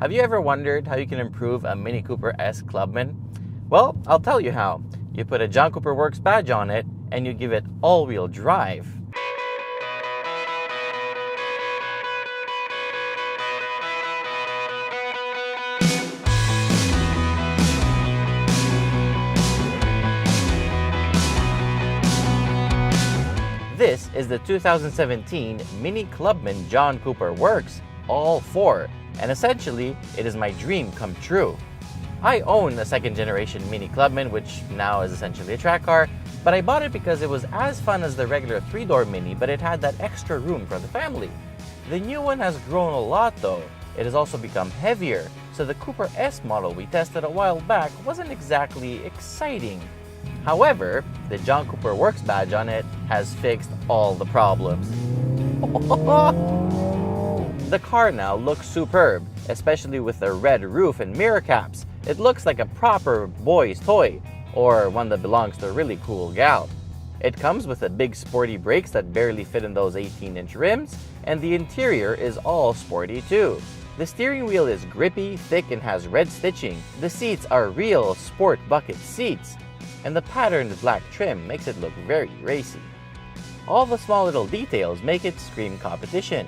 Have you ever wondered how you can improve a Mini Cooper S Clubman? Well, I'll tell you how. You put a John Cooper Works badge on it, and you give it all-wheel drive. This is the 2017 Mini Clubman John Cooper Works All4, and essentially, it is my dream come true. I own a second-generation Mini Clubman, which now is essentially a track car, but I bought it because it was as fun as the regular 3-door Mini, but it had that extra room for the family. The new one has grown a lot though. It has also become heavier, so the Cooper S model we tested a while back wasn't exactly exciting. However, the John Cooper Works badge on it has fixed all the problems. The car now looks superb, especially with the red roof and mirror caps. It looks like a proper boy's toy, or one that belongs to a really cool gal. It comes with a big sporty brakes that barely fit in those 18-inch rims, and the interior is all sporty too. The steering wheel is grippy, thick, and has red stitching. The seats are real sport bucket seats, and the patterned black trim makes it look very racy. All the small little details make it scream competition.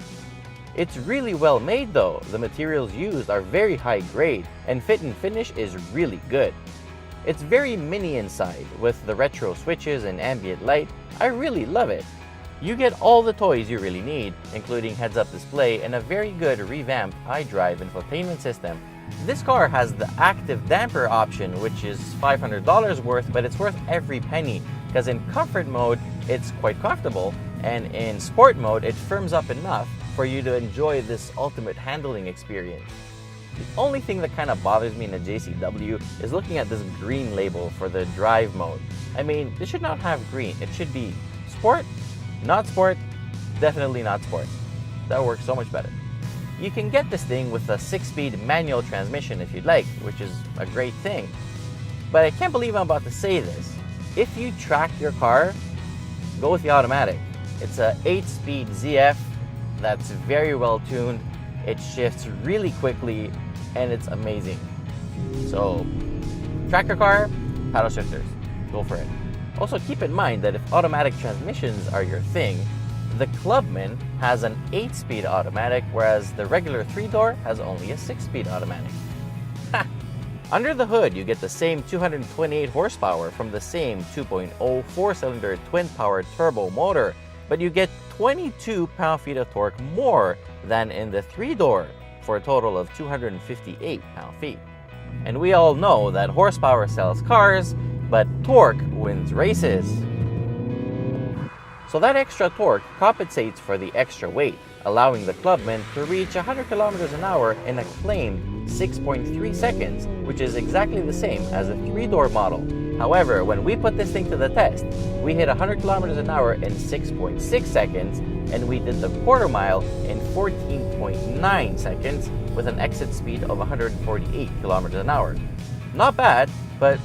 It's really well made though. The materials used are very high grade, and fit and finish is really good. It's very mini inside, with the retro switches and ambient light. I really love it. You get all the toys you really need, including heads-up display and a very good revamped iDrive infotainment system. This car has the active damper option, which is $500 worth, but it's worth every penny, because in comfort mode, it's quite comfortable, and in sport mode, it firms up enough for you to enjoy this ultimate handling experience. The only thing that kind of bothers me in a JCW is looking at this green label for the drive mode. I mean, it should not have green. It should be sport, not sport, definitely not sport. That works so much better. You can get this thing with a 6-speed manual transmission if you'd like, which is a great thing. But I can't believe I'm about to say this. If you track your car, go with the automatic. It's a 8-speed ZF that's very well tuned. It shifts really quickly, and it's amazing. So, track your car, paddle shifters, go for it. Also, keep in mind that if automatic transmissions are your thing, the Clubman has an 8-speed automatic, whereas the regular 3-door has only a 6-speed automatic. Ha! Under the hood, you get the same 228 horsepower from the same 2.0 4-cylinder twin-power turbo motor, but you get 22 pound-feet of torque more than in the 3-door, for a total of 258 pound-feet. And we all know that horsepower sells cars, but torque wins races. So that extra torque compensates for the extra weight, allowing the Clubman to reach 100 kilometers an hour in a claimed 6.3 seconds, which is exactly the same as a 3-door model. However, when we put this thing to the test, we hit 100 kilometers an hour in 6.6 seconds, and we did the quarter mile in 14.9 seconds with an exit speed of 148 kilometers an hour. Not bad, but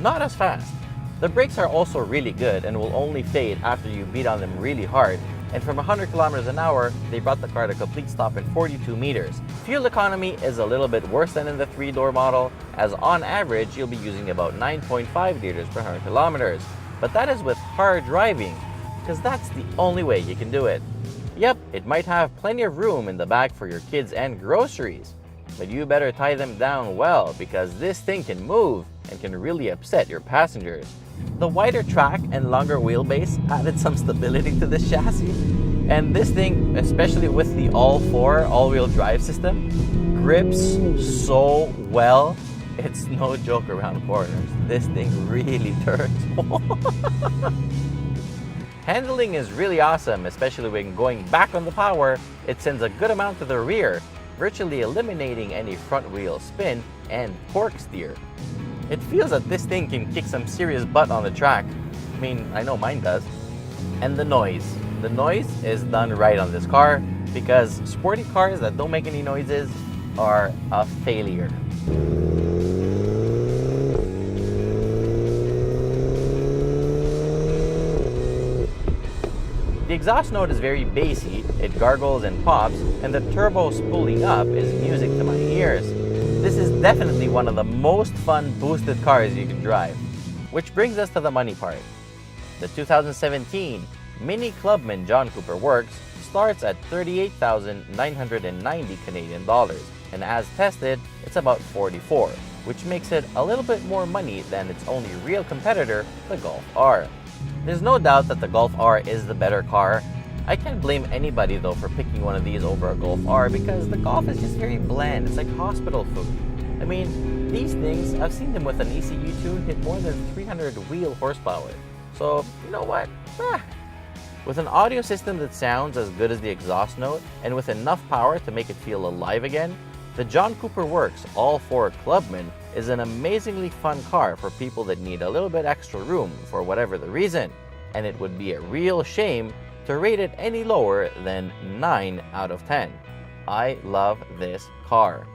not as fast. The brakes are also really good and will only fade after you beat on them really hard. And from 100 kilometers an hour, they brought the car to complete stop in 42 meters. Fuel economy is a little bit worse than in the 3-door model, as on average, you'll be using about 9.5 liters per 100 kilometers. But that is with hard driving, because that's the only way you can do it. Yep, it might have plenty of room in the back for your kids and groceries, but you better tie them down well, because this thing can move and can really upset your passengers. The wider track and longer wheelbase added some stability to this chassis, and this thing, especially with the All4 all-wheel drive system, grips so well. It's no joke around corners. This thing really turns. Handling is really awesome, especially when going back on the power. It sends a good amount to the rear, virtually eliminating any front wheel spin and torque steer. It feels that this thing can kick some serious butt on the track. I mean, I know mine does. And the noise. The noise is done right on this car, because sporty cars that don't make any noises are a failure. The exhaust note is very bassy, it gargles and pops, and the turbo spooling up is music to my ears. years. This is definitely one of the most fun boosted cars you can drive. Which brings us to the money part. The 2017 Mini Clubman John Cooper Works starts at 38,990 Canadian dollars, and as tested, it's about 44, which makes it a little bit more money than its only real competitor, the Golf R. There's no doubt that the Golf R is the better car. I can't blame anybody though for picking one of these over a Golf R because the Golf is just very bland. It's like hospital food. I mean, these things, I've seen them with an ECU tune hit more than 300 wheel horsepower. So, you know what? With an audio system that sounds as good as the exhaust note, and with enough power to make it feel alive again, the John Cooper Works All4 Clubman is an amazingly fun car for people that need a little bit extra room for whatever the reason, and it would be a real shame to rate it any lower than 9 out of 10. I love this car.